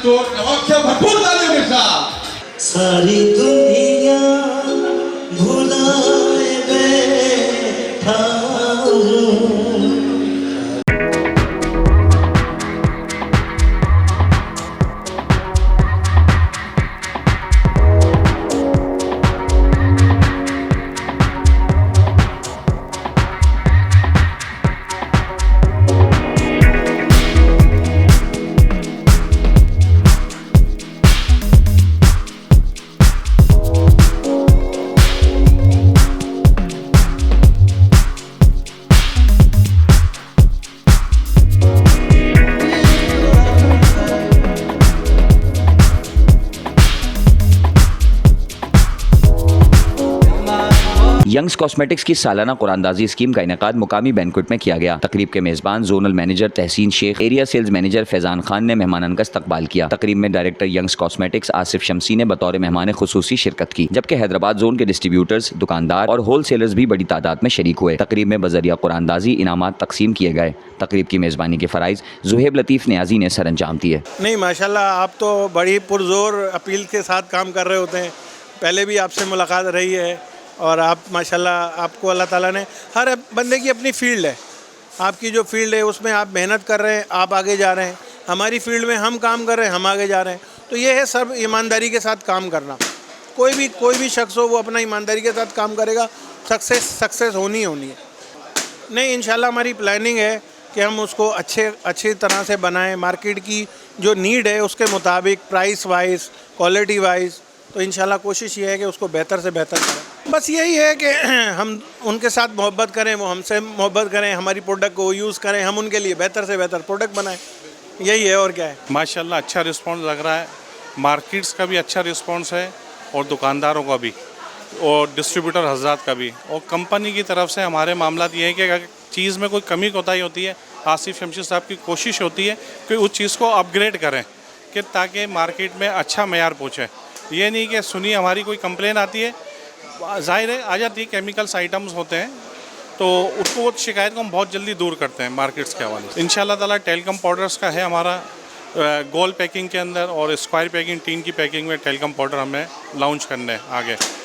Store अवश्य भरपूर तालियों के साथ। सारी दुनिया भुलाए बैठा हूँ। यंग्स कॉस्मेटिक्स की सालाना कुरानदाजी स्कीम का इनेकाद मुकामी बैंक्वेट में किया गया। तकरीब के मेजबान zonal manager Tahseen Sheikh, area sales manager Faizan Khan ने मेहमानन का इस्तकबाल किया। तकरीब में director Youngs cosmetics Asif Shamsi ने बतौर मेहमान खुसूसी शिरकत की, जबकि हैदराबाद जोन के डिस्ट्रीब्यूटर्स, दुकानदार और होल सेलर्स भी बड़ी तादाद में शरीक हुए। तकरीब में बजरिया कुरानदाजी इनामात तकसीम किए गए। तकरीब की मेजबानी के फ़राइज़ ज़ुहैब लतीफ़ नियाज़ी ने सर अंजाम दिए। नहीं माशाल्लाह, आप तो बड़ी पुरजोर अपील के साथ काम कर रहे होते हैं। पहले भी आपसे मुलाकात रही है और आप माशाल्लाह, आपको अल्लाह ताला ने, हर बंदे की अपनी फील्ड है। आपकी जो फील्ड है उसमें आप मेहनत कर रहे हैं, आप आगे जा रहे हैं। हमारी फील्ड में हम काम कर रहे हैं, हम आगे जा रहे हैं। तो ये है सब ईमानदारी के साथ काम करना। कोई भी शख्स हो, वो अपना ईमानदारी के साथ काम करेगा, सक्सेस होनी है। नहीं, इंशाल्लाह हमारी प्लानिंग है कि हम उसको अच्छी तरह से बनाएं। मार्केट की जो नीड है उसके मुताबिक, प्राइस वाइज, क्वालिटी वाइज, तो इंशाल्लाह कोशिश ये है कि उसको बेहतर से बेहतर करें। बस यही है कि हम उनके साथ मोहब्बत करें, वो हमसे मोहब्बत करें, हमारी प्रोडक्ट को यूज़ करें, हम उनके लिए बेहतर से बेहतर प्रोडक्ट बनाएं। यही है, और क्या है। माशाल्लाह अच्छा रिस्पांस लग रहा है। मार्केट्स का भी अच्छा रिस्पांस है और दुकानदारों का भी और डिस्ट्रीब्यूटर हजरात का भी, और कंपनी की तरफ से हमारे मामला ये है कि अगर चीज़ में कोई कमी कोताही होती है, आसिफ शमशी साहब की कोशिश होती है कि उस चीज़ को अपग्रेड करें कि ताकि मार्केट में अच्छा मेयार पहुँचे। ये नहीं कि सुनी हमारी कोई कंप्लेन आती है, ज़ाहिर है आ जाती है, केमिकल्स आइटम्स होते हैं, तो उसको वो शिकायत को हम बहुत जल्दी दूर करते हैं मार्केट्स के हवाले से। इंशाल्लाह ताला टेलकम पाउडर्स का है हमारा गोल पैकिंग के अंदर, और स्क्वायर पैकिंग, टीन की पैकिंग में टेलकम पाउडर हमें लॉन्च करने हैं आगे।